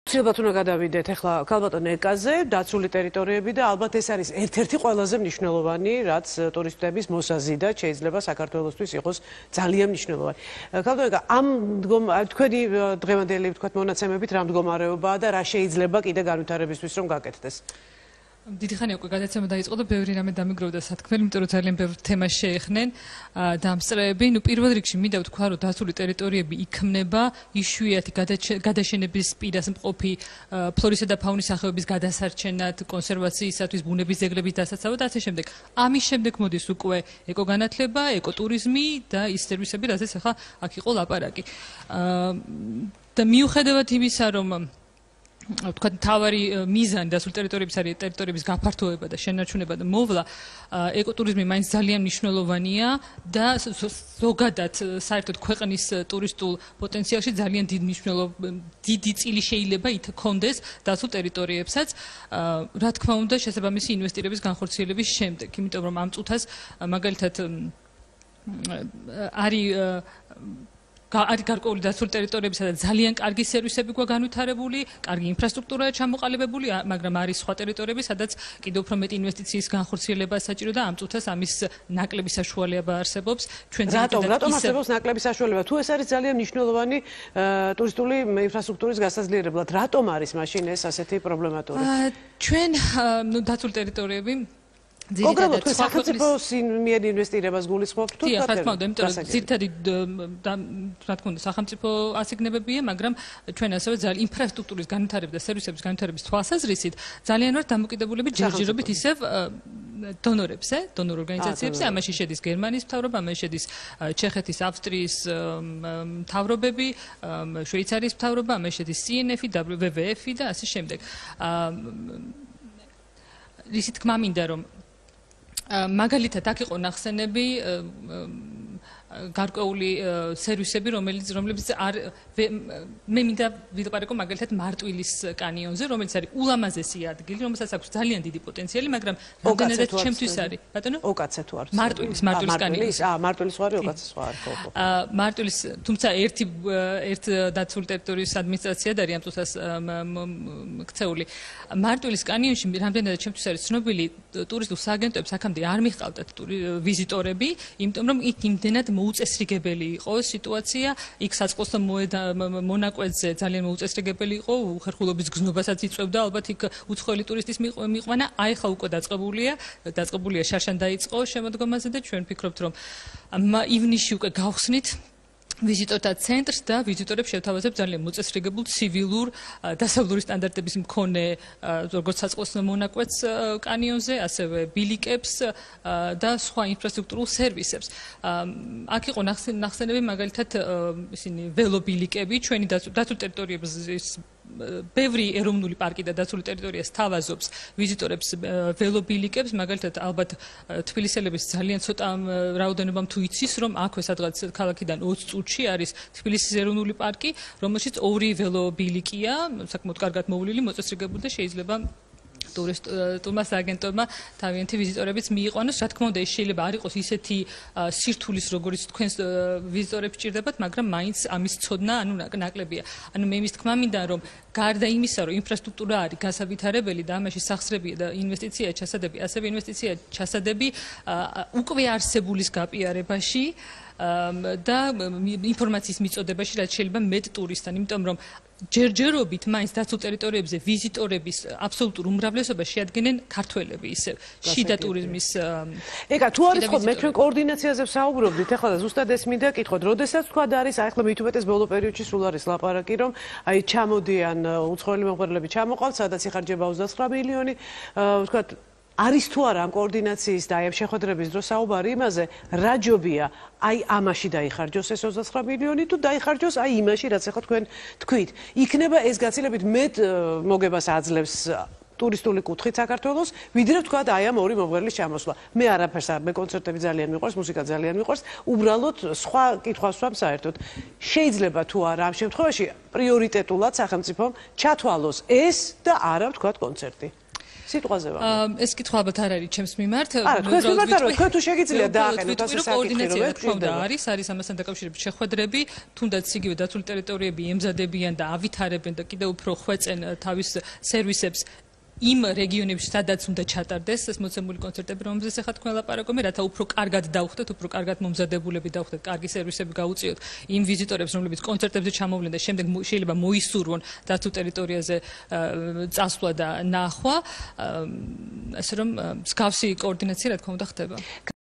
Ცდილობთ უნდა გადავიდეთ ახლა ქალბატონ ეკაზე, დაცული ტერიტორიები და ალბათ ეს არის ერთ-ერთი ყველაზე მნიშვნელოვანი, რაც ტურისტების მოსაზიდად შეიძლება საქართველოსთვის იყოს ძალიან მნიშვნელოვანი. ქალბატონ ეკა, ამ თქვენი დღევანდელი ვთქვათ მონაცემებით რა მდგომარეობაა და რა შეიძლება კიდე განვითარებისთვის რომ გაკეთდეს? დიდი ხანი უკვე გადაცემა დაიწყო და ბევრი რამე დამიგროვდა სათქმელი, იმიტომ რომ ძალიან ბევრ თემას შეეხნენ დამსწრეები. პირველ რიგში მინდა ვთქვა, რომ დაცული ტერიტორიები იქმნება იშვიათი გადაშენების პირას მყოფი ფლორისა და ფაუნის სახეობის გადასარჩენად, კონსერვაციისათვის, ბუნების ძეგლების დასაცავად და ასე შემდეგ. ამის შემდეგ მოდის უკვე ეკოგანათლება, ეკოტურიზმი და ის სერვისები, რაზეც ახლა აქ იყო ლაპარაკი. და მიუხედავად იმისა, რომ ვთქვათ, თავარი მიზანი დაცული ტერიტორიების არის ტერიტორიების გაფართოება და შენარჩუნება და მოვლა, ეკოტურიზმი მაინც ძალიან მნიშვნელოვანია და ზოგადად საერთოდ ქვეყნის ტურისტულ პოტენციალში ძალიან დიდი წილი შეიძლება იქონდეს დაცულ ტერიტორიებსაც, რა თქმა უნდა, შესაბამისი ინვესტირების განხორციელების შემდეგ, იმიტომ რომ ამ წუთას მაგალითად არის გარკვეული დაცული ტერიტორიებისა და ძალიან კარგი სერვისები გვაქვს განვითარებული, კარგი ინფრასტრუქტურაა ჩამოყალიბებული, მაგრამ არის სხვა ტერიტორიები, სადაც კიდევ უფრო მეტი ინვესტიციის განხორციელება საჭირო და ამ წუთას ამის ნაკლები საშუალება არსებობს. რატომ არსებობს ნაკლები საშუალება? თუ ეს არის ძალიან მნიშვნელოვანი ტურისტული ინფრასტრუქტურის გასაძლიერებლად, რატომ არის მაშინ ეს ასეთი პრობლემატური? ჩვენ დაცული ტერიტორიები კონკრეტულად თუ სახელმწიფოს მიერ ინვესტირებას გულისხმობთ თუ რა თქმა უნდა, იმიტომ რომ ძირითადი რა თქმა უნდა სახელმწიფო ასიგნებებია, მაგრამ ჩვენ ასევე ძალიან ინფრასტრუქტურის განვითარების და სერვისების განვითარების თვალსაზრისით ძალიან ვართ დამოკიდებულები ჯერჯერობით ისევ დონორებზე, დონორ ორგანიზაციებზე, ამაში შედის გერმანიის მთავრობა, ამაში შედის ჩეხეთის, ავსტრიის მთავრობები, შვეიცარიის მთავრობა, ამაში შედის CNF-ი, WWF-ი და ასე შემდეგ. რისი თქმა მინდა რომ მაგალითად აქ იყო ნახსენები გარკვეული სერვისები, რომლებიც მე მინდა ვილაპარაკო მაგალითად მარტვილის კანიონზე, რომელიც არის ულამაზესი ადგილი, რომელსაც აქვს ძალიან დიდი პოტენციალი, მაგრამ რამდენადაც ჩემთვის არის. ბატონო? ოკაცე თუ არის. მარტვილის კანიონი. მარტვილის სხვა არის, ოკაცე სხვა არის. მარტვილის, თუმცა ერთ დაცული ტერიტორიის ადმინისტრაციად არის ამ წუთას ქცეული. მარტვილის კანიონში რამდენადაც ჩემთვის არის ცნობილი ტურისტულ სააგენტოებს აქამდე არ მიჰყავდათ ვიზიტორები, იმიტომ რომ იქ იმდენად მოუწესრიგებელი იყო სიტუაცია, იქ საწყოსო მონაკვეთზე ძალიან მოუწესრიგებელი იყო, უხერხულობის გზნობასაც იწვევდა, ალბათ იქ უცხოელი ტურისტის მიყვანა, აი ხა უკვე დაწყებულია შარშან დაიწყო შემოდგომაზე და ჩვენ ვფიქრობთ, რომ ივნისში უკვე გავხსნით ვიზიტორთა ცენტრს და ვიზიტორებს შევთავაზებ ძალიან მოწესრიგებულ ცივილურ დასავლური სტანდარტების მქონე როგორც საწყოსო მონაკვეთს კანიონზე, ასევე ბილიკებს და სხვა ინფრასტრუქტურულ სერვისებს. აქ იყო ნახსენები მაგალითად ისინი ველობილიკები, ჩვენი დაცული ტერიტორიების ბევრი ეროვნული პარკი და დაცული ტერიტორია სთავაზობს ვიზიტორებს ველობილიკებს, მაგალითად ალბათ თბილისელების ძალიან ცოტა რაოდენობამ თუ იცის, რომ აქვე სადღაც ქალაქიდან 20 წუთში არის თბილისის ეროვნული პარკი, რომელშიც 2 ველობილიკია, საკმაოდ კარგად მოვლილი, მოწესრიგებული და შეიძლება ტურმა სააგენტოებმა თავიანთი ვიზიტორებიც მიიყვანოს. რა თქმა უნდა, ეს შეიძლება არ იყოს ისეთი სირთულის, როგორც თქვენს ვიზიტორებს ჭირდებათ, მაგრამ მაინც ამის ცოდნა, ნაკლებია. მე იმის თქმა მინდა, რომ გარდა იმისა, რომ ინფრასტრუქტურა არის გასავითარებელი და ამაში სახსრებია და ინვესტიცია ჩასადები, ასევე ინვესტიცია ჩასადები უკვე არსებულის გაპიარებაში და ინფორმაციის მიწოდებაში, რაც შეიძლება მეტ ტურისტთან, იმიტომ რომ ჯერჯერობით მაინც დაცულ ტერიტორიებზე ვიზიტორების აბსოლუტურ უმრავლესობას შეადგენენ ქართველები, ისე შიდა ტურიზმის. ეკა, თუ არის ხო, მე ჩვენ კოორდინაციაზე ვსაუბრობდით, ახლა და ზუსტად ეს მინდა კითხოთ, როდესაც თქვა და არის, ახლა მით უმეტეს ბოლო პერიოდში სულ არის ლაპარაკი, რომ აი ჩამოდიან უცხოელი მომღერლები ჩამოყავთ, სადაც იხარჯება 29 მილიონი, ვთქვათ არის თუ არა ამ კოორდინაციის და აი ამ შეხვედრების დროს საუბარი იმაზე, რა ჯობია აი ამაში დაიხარჯოს ეს 29 მილიონი თუ დაიხარჯოს აი იმაში, რაც ახლა თქვენ თქვით. იქნება ეს გაცილებით მეტ მოგებას აძლევს ტურისტული კუთხით საქართველოს, ვიდრე ვთქვათ აი ამ 2 მომღერლის ჩამოსვლა. მე არაფერს არ, მე კონცერტები ძალიან მიყვარს, მუსიკა ძალიან მიყვარს, უბრალოდ სხვა კითხვას ვსვამ საერთოდ. შეიძლება თუ არა ამ შემთხვევაში პრიორიტეტულად სახელმწიფომ ჩათვალოს ეს და არა ვთქვათ კონცერტი. სიტყვაზე ვარ. ეს კითხვა ალბათ არ არის ჩემს მიმართ. არა, თქვენს მიმართ არ, თქვენ თუ შეგიძლიათ დააყენოთ ასე საკითხი, რომ არის ამასთან დაკავშირებით შეხვედრები, თუნდაც იგივე დაცული ტერიტორიები ემზადებიან და ავითარებენ და კიდევ უფრო ხვეწენ თავის სერვისებს იმ რეგიონებში, სადაც უნდა ჩატარდეს ეს მოცემული კონცერტები, რომელზეც ახლა თქვენ ლაპარაკობთ, რათა უფრო კარგად დავხვდეთ, უფრო კარგად მომზადებულები დავხვდეთ, კარგი სერვისები გაუწიოთ იმ ვიზიტორებს, რომლებიც კონცერტებზე ჩამოვლენ და შემდეგ შეიძლება მოისურვონ დაცულ ტერიტორიაზე წასვლა და ნახვა, ასე რომ მსგავსი კოორდინაცია რა თქმა უნდა ხდება.